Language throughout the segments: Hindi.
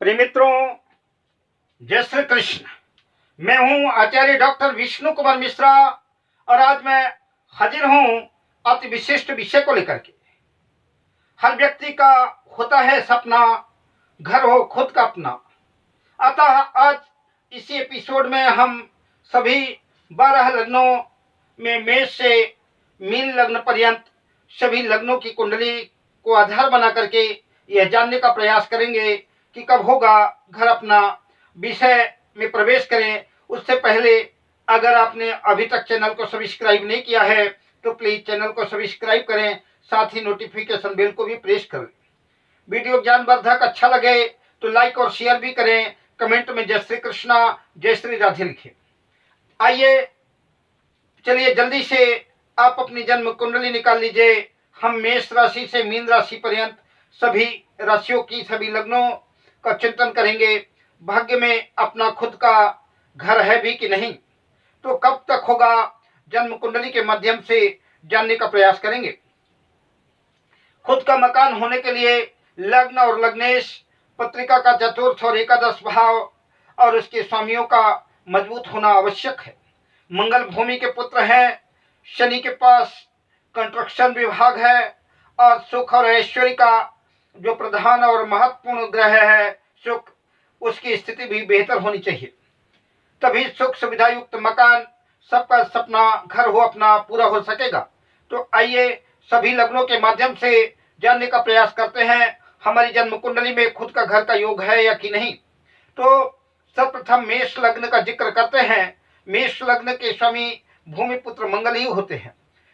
प्रिय मित्रों, जय श्री कृष्ण। मैं हूं आचार्य डॉक्टर विष्णु कुमार मिश्रा और आज मैं हाजिर हूं अति विशिष्ट विषय को लेकर के। हर व्यक्ति का होता है सपना, घर हो खुद का अपना। अतः आज इसी एपिसोड में हम सभी 12 लग्नों में मेष से मीन लग्न पर्यंत सभी लग्नों की कुंडली को आधार बना करके यह जानने का प्रयास करेंगे कि कब होगा घर अपना। विषय में प्रवेश करें उससे पहले अगर आपने अभी तक चैनल को सब्सक्राइब नहीं किया है तो प्लीज चैनल को सब्सक्राइब करें, साथ ही नोटिफिकेशन बेल को भी प्रेस करें। वीडियो ज्ञानवर्धक अच्छा लगे तो लाइक और शेयर भी करें। कमेंट में जय श्री कृष्णा जय श्री राधे लिखें। आइए चलिए जल्दी से आप अपनी जन्म कुंडली निकाल लीजिए। हम मेष राशि से मीन राशि पर्यंत सभी राशियों की सभी लग्नों का चिंतन करेंगे। भाग्य में अपना खुद का घर है भी कि नहीं, तो कब तक होगा, जन्म कुंडली के माध्यम से जानने का प्रयास करेंगे। खुद का मकान होने के लिए लग्न और लग्नेश पत्रिका का चतुर्थ और एकादश भाव और उसके स्वामियों का मजबूत होना आवश्यक है। मंगल भूमि के पुत्र हैं, शनि के पास कंस्ट्रक्शन विभाग है और सुख और ऐश्वर्य का जो प्रधान और महत्वपूर्ण ग्रह है सुख, उसकी स्थिति भी बेहतर होनी चाहिए। तभी सुख सुविधा युक्त मकान, सबका सपना घर हो अपना पूरा हो सकेगा। तो आइए सभी लग्नों के माध्यम से जानने का प्रयास करते हैं हमारी जन्म कुंडली में खुद का घर का योग है या कि नहीं। तो सर्वप्रथम मेष लग्न का जिक्र करते हैं। मेष लग्न के स्वामी भूमि पुत्र मंगल ही होते हैं,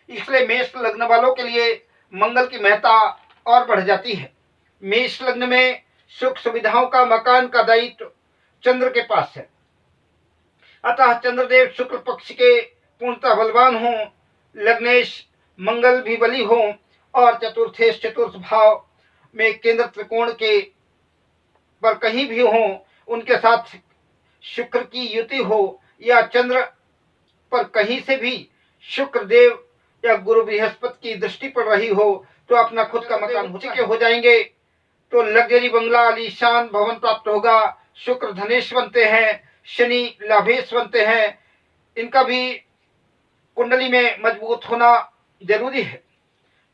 इसलिए मेष लग्न वालों के लिए मंगल की महत्ता और बढ़ जाती है। मेष लग्न में सुख सुविधाओं का मकान का दायित्व चंद्र के पास है। अतः चंद्रदेव शुक्ल पक्ष के पूर्णतः बलवान हों, लग्नेश मंगल भी बली हों और चतुर्थेश चतुर्थ भाव में केंद्र त्रिकोण के पर कहीं भी हों, उनके साथ शुक्र की युति हो या चंद्र पर कहीं से भी शुक्र देव या गुरु बृहस्पति की दृष्टि पड़ रही हो, तो अपना खुद का मकान हो जाएंगे। तो लग्जरी बंगला आलीशान भवन प्राप्त होगा। शुक्र धनेश बनते हैं, शनि लाभेश बनते हैं। इनका भी कुंडली में मजबूत होना जरूरी है,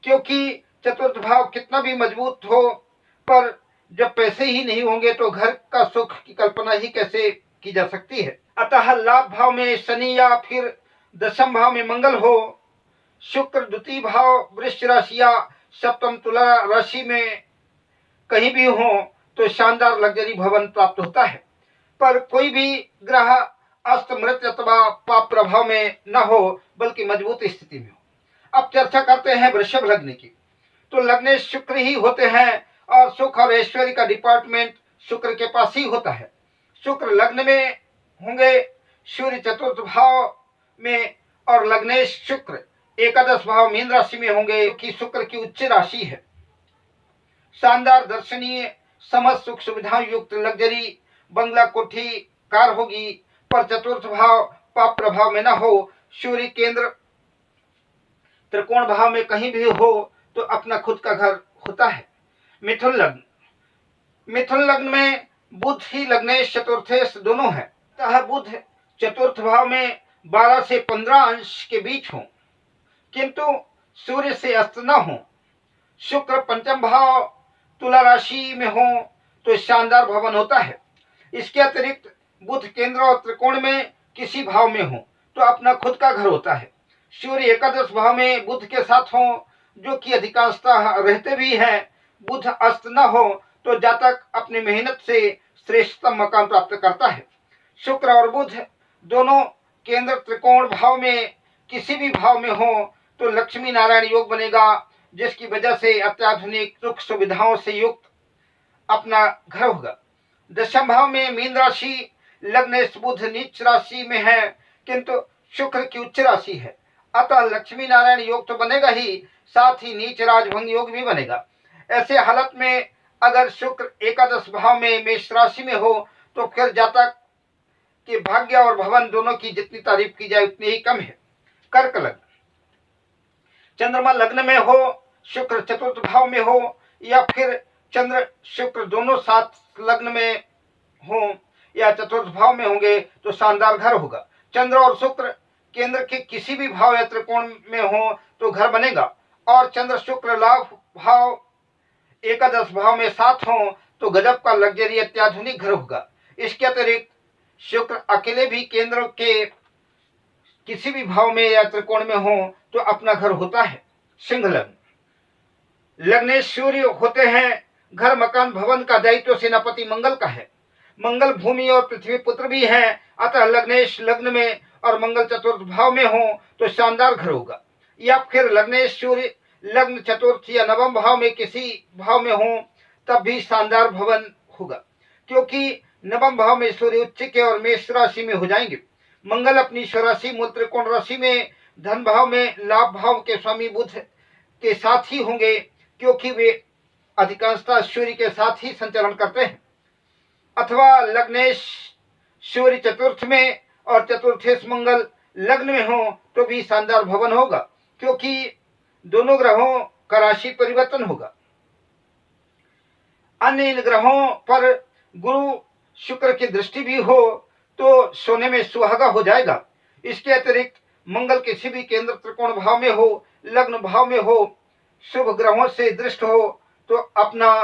क्योंकि चतुर्थ भाव कितना भी मजबूत हो पर जब पैसे ही नहीं होंगे तो घर का सुख की कल्पना ही कैसे की जा सकती है। अतः लाभ भाव में शनि या फिर दशम भाव में मंगल हो, शुक्र द्वितीय भाव वृष राशि या सप्तम तुला राशि में कहीं भी हो तो शानदार लग्जरी भवन प्राप्त होता है। पर कोई भी ग्रह अस्त मृत अथवा पाप प्रभाव में न हो बल्कि मजबूत स्थिति में हो। अब चर्चा करते हैं वृषभ लग्न की। तो लग्न शुक्र ही होते हैं और सुख और ऐश्वर्य का डिपार्टमेंट शुक्र के पास ही होता है। शुक्र लग्न में होंगे, सूर्य चतुर्थ भाव में और लग्नेश शुक्र एकादश भाव मीन राशि में होंगे कि शुक्र की उच्च राशि है। शानदार दर्शनीय समस्त सुख सुविधाओं युक्त लग्जरी बंगला कोठी कार होगी, पर चतुर्थ भाव पाप प्रभाव में न हो, सूर्य केंद्र त्रिकोण भाव में कहीं भी हो तो अपना खुद का घर होता है। मिथुन लग्न, मिथुन लग्न में बुध ही लग्नेश चतुर्थेश दोनों है। अतः बुध चतुर्थ भाव में 12 से 15 अंश के बीच हो, किंतु सूर्य से अस्त न हो। शुक्र पंचम भाव तुला राशि में हो तो शानदार भवन होता है। इसके अतिरिक्त बुध केंद्र और त्रिकोण में किसी भाव में हो तो अपना खुद का घर होता है। सूर्य एकादश भाव में बुध के साथ हो, जो कि अधिकांशतः रहते भी हैं। बुध अस्त न हो तो जातक अपनी मेहनत से श्रेष्ठतम मकान प्राप्त करता है। शुक्र और बुध दोनों केंद्र त्रिकोण भाव में किसी भी भाव में हो तो लक्ष्मी नारायण योग बनेगा, जिसकी वजह से अत्याधुनिक सुख सुविधाओं से युक्त अपना घर होगा। दशम भाव में मीन राशि लग्न बुध नीच राशि में है, किंतु शुक्र की उच्च राशि है। अतः लक्ष्मी नारायण योग तो बनेगा ही, साथ ही नीच राजभंग योग भी बनेगा। ऐसे हालत में अगर शुक्र एकादश भाव में मेष राशि में हो तो फिर जातक के भाग्य और भवन दोनों की जितनी तारीफ की जाए उतनी ही कम है। कर्क लग्न, चंद्रमा लग्न में हो, शुक्र चतुर्थ भाव में हो या फिर चंद्र शुक्र दोनों साथ लग्न में हो या चतुर्थ भाव में होंगे तो शानदार घर होगा। चंद्र और शुक्र केंद्र के किसी भी भाव या त्रिकोण में हो तो घर बनेगा, और चंद्र शुक्र लाभ भाव एकादश भाव में साथ हो तो गजब का लग्जरी अत्याधुनिक घर होगा। इसके अतिरिक्त शुक्र अकेले भी केंद्र के किसी भी भाव में या त्रिकोण में हो तो अपना घर होता है। सिंह लग्न, लग्नेश्वरी होते हैं। घर मकान भवन का दायित्व सेनापति मंगल का है। मंगल भूमि और पृथ्वी पुत्र भी हैं, अतः लग्नेश लग्न में और मंगल चतुर्थ भाव में हो तो शानदार घर होगा। या फिर लग्नेश्वरी लग्न चतुर्थ या नवम भाव में किसी भाव में हो तब भी शानदार भवन होगा, क्योंकि नवम भाव में सूर्य उच्च के और मेष राशि में हो जाएंगे। मंगल अपनी स्वराशि मूल त्रिकोण राशि में धन भाव में लाभ भाव के स्वामी बुध के साथ ही होंगे, क्योंकि वे अधिकांशतः सूर्य के साथ ही संचरण करते हैं। अथवा लग्नेश सूर्य चतुर्थ में और चतुर्थेश मंगल लग्न में हो तो भी शानदार भवन होगा, क्योंकि दोनों ग्रहों का राशि परिवर्तन होगा। अन्य इन ग्रहों पर गुरु शुक्र की दृष्टि भी हो तो सोने में सुहागा हो जाएगा। इसके अतिरिक्त मंगल किसी भी केंद्र त्रिकोण भाव में हो, लग्न भाव में हो, शुभ ग्रहों से दृष्ट हो तो अपना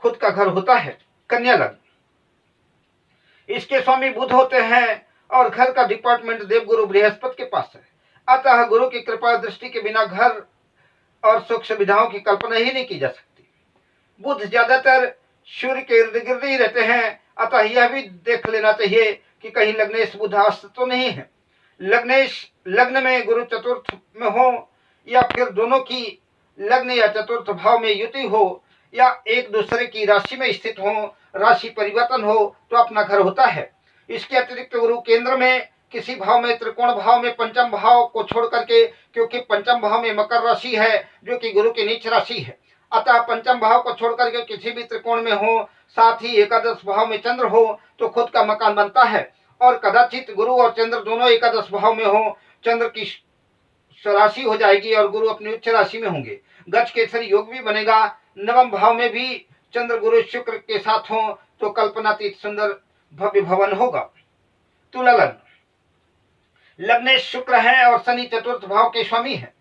खुद का घर होता है। कन्या लग्न, इसके स्वामी बुध होते हैं और घर का डिपार्टमेंट देवगुरु बृहस्पति के पास है, अतः गुरु की कृपा दृष्टि के बिना घर और सुख सुविधाओं की कल्पना ही नहीं की जा सकती। बुध ज्यादातर सूर्य के इर्द गिर्द ही रहते हैं, अतः यह भी देख लेना चाहिए कि कहीं लग्नेश बुध अस्त तो नहीं है। लग्नेश लग्न में गुरु चतुर्थ में हो या फिर दोनों की लग्न या चतुर्थ भाव में युति हो या एक दूसरे की राशि में स्थित हो, राशि परिवर्तन हो तो अपना घर होता है। इसके अतिरिक्त गुरु केंद्र में किसी भाव में त्रिकोण भाव में पंचम भाव को छोड़ करके, क्योंकि पंचम भाव में मकर राशि है जो कि गुरु की नीच राशि है, अतः पंचम भाव को छोड़ करके किसी भी त्रिकोण में हो, साथ ही एकादश भाव में चंद्र हो तो खुद का मकान बनता है। और कदाचित गुरु और चंद्र दोनों एकादश भाव में हो, चंद्र की स्वराशि हो जाएगी और गुरु अपनी उच्च राशि में होंगे। गज केसरी योग भी बनेगा। नवम भाव में भी चंद्र गुरु शुक्र के साथ हो तो कल्पनातीत सुंदर भव्य भवन होगा। तुला लग्न, लग्नेश शुक्र है और शनि चतुर्थ भाव के स्वामी है।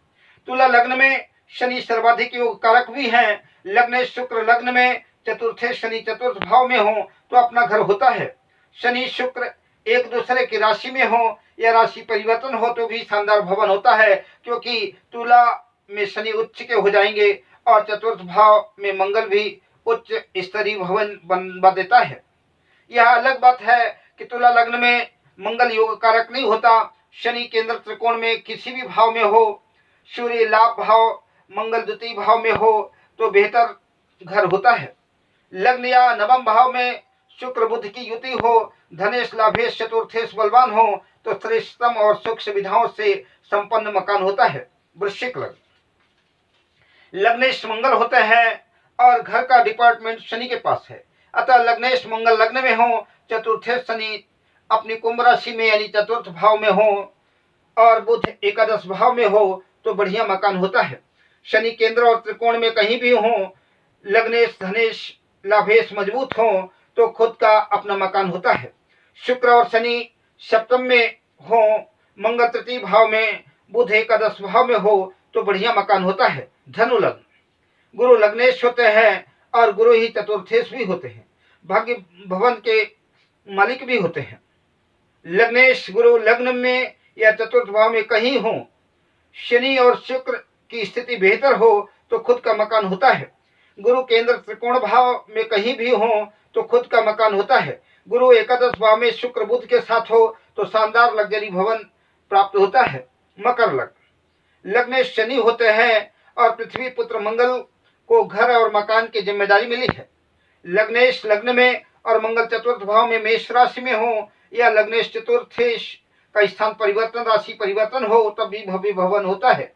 तुला लग्न में शनि सर्वाधिक योग कारक भी है। लग्नेश शुक्र लग्न में चतुर्थे शनि चतुर्थ भाव में हो तो अपना घर होता है। शनि शुक्र एक दूसरे की राशि में हो या राशि परिवर्तन हो तो भी शानदार भवन होता है, क्योंकि तुला में शनि उच्च के हो जाएंगे और चतुर्थ भाव में मंगल भी उच्च स्तरीय भवन बनवा देता है। यह अलग बात है कि तुला लग्न में मंगल योग कारक नहीं होता। शनि केंद्र त्रिकोण में किसी भी भाव में हो, सूर्य लाभ भाव मंगल द्वितीय भाव में हो तो बेहतर घर होता है। लग्न या नवम भाव में शुक्र बुध की युति हो, धनेश लाभेश चतुर्थेश बलवान हो तो श्रेष्ठतम और सुख सुविधाओं से संपन्न मकान होता है। वृश्चिक लग्न, लग्नेश मंगल होते हैं और घर का डिपार्टमेंट शनि के पास है, अतः लग्नेश मंगल लग्न में हो, चतुर्थेश शनि अपनी कुंभ राशि में यानी चतुर्थ भाव में हो और बुध एकादश भाव में हो तो बढ़िया मकान होता है। शनि केंद्र और त्रिकोण में कहीं भी हो, लग्नेश धनेश लाभेश मजबूत हो तो खुद का अपना मकान होता है। शुक्र और शनि सप्तम में हो, मंगल तृतीय भाव में, बुध एकादश भाव में हो तो बढ़िया मकान होता है। धनु लग्न, गुरु लग्नेश होते हैं और गुरु ही चतुर्थेश भी होते हैं, भाग्य भवन के मालिक भी होते हैं। लग्नेश गुरु लग्न में या चतुर्थ भाव में कहीं हो, शनि और शुक्र की स्थिति बेहतर हो तो खुद का मकान होता है। गुरु केंद्र त्रिकोण भाव में कहीं भी हो तो खुद का मकान होता है। गुरु एकादश भाव में शुक्र बुध के साथ हो तो शानदार लग्जरी भवन प्राप्त होता है। मकर लग्न, लग्नेश शनि होते हैं और पृथ्वी पुत्र मंगल को घर और मकान की जिम्मेदारी मिली है। लग्नेश लग्न में और मंगल चतुर्थ भाव में मेष राशि में हो या लग्नेश चतुर्थेश का स्थान परिवर्तन राशि परिवर्तन हो तब भी भव्य भवन होता है।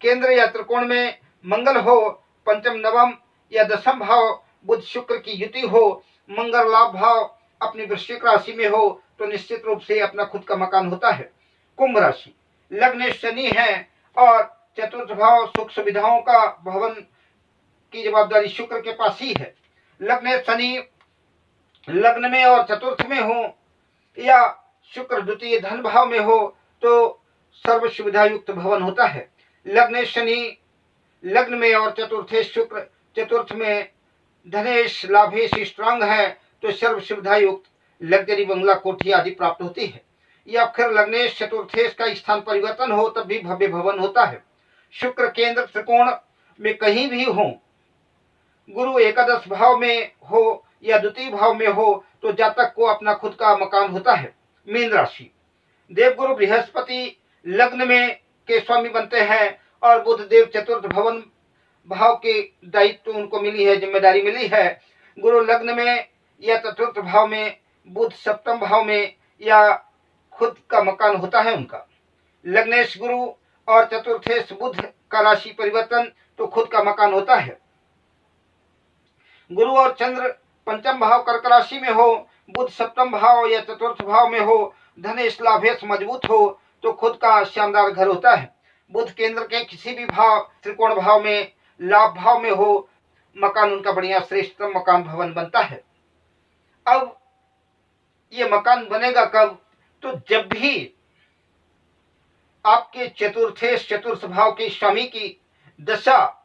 केंद्र या त्रिकोण में मंगल हो, पंचम नवम या दशम भाव बुध शुक्र की युति हो, मंगल लाभ भाव अपनी वृश्चिक राशि में हो तो निश्चित रूप से अपना खुद का मकान होता है। कुंभ राशि, लग्न शनि है और चतुर्थ भाव सुख सुविधाओं का भवन की जवाबदारी शुक्र के पास ही है। लग्न शनि लग्न में और चतुर्थ में हो या शुक्र द्वितीय धन भाव में हो तो सर्व सुविधा युक्त भवन होता है। लग्न शनि लग्न में और चतुर्थे शुक्र चतुर्थ में धनेश लाभेश स्ट्रांग है तो सर्व सुविधा युक्त लग्जरी बंगला कोठी आदि प्राप्त होती है। या फिर लग्नेश चतुर्थेश का स्थान परिवर्तन हो तब भी भव्य भवन होता है। शुक्र केंद्र त्रिकोण में कहीं भी हो, गुरु एकादश भाव में हो या द्वितीय भाव में हो तो जातक को अपना खुद का मकान होता है। मीन राशि देवगुरु बृहस्पति लग्न में के स्वामी बनते हैं और बुध देव चतुर्थ भवन भाव के दायित्व उनको मिली है, जिम्मेदारी मिली है। गुरु लग्न में या चतुर्थ भाव में, बुध सप्तम भाव में या खुद का मकान होता है उनका। लग्नेश गुरु और चतुर्थेश बुध का राशि परिवर्तन तो खुद का मकान होता है। गुरु और चंद्र पंचम भाव कर्क राशि में हो, बुध सप्तम भाव या चतुर्थ भाव में हो, धनेश लाभेश मजबूत हो तो खुद का शानदार घर होता है। बुध केंद्र के किसी भी भाव त्रिकोण भाव में, लाभ भाव में हो, मकान उनका बढ़िया श्रेष्ठतम मकान भवन बनता है। अब ये मकान बनेगा कब? तो जब भी आपके चतुर्थेश चतुर्थ भाव के स्वामी की दशा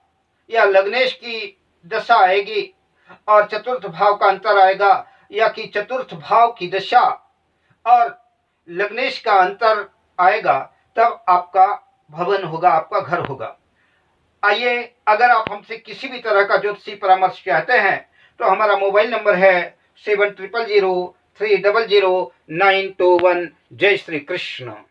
या लग्नेश की दशा आएगी और चतुर्थ भाव का अंतर आएगा, या कि चतुर्थ भाव की दशा और लग्नेश का अंतर आएगा, तब आपका भवन होगा, आपका घर होगा। आइए, अगर आप हमसे किसी भी तरह का ज्योतिषी परामर्श चाहते हैं तो हमारा मोबाइल नंबर है 7003000921। जय श्री कृष्ण।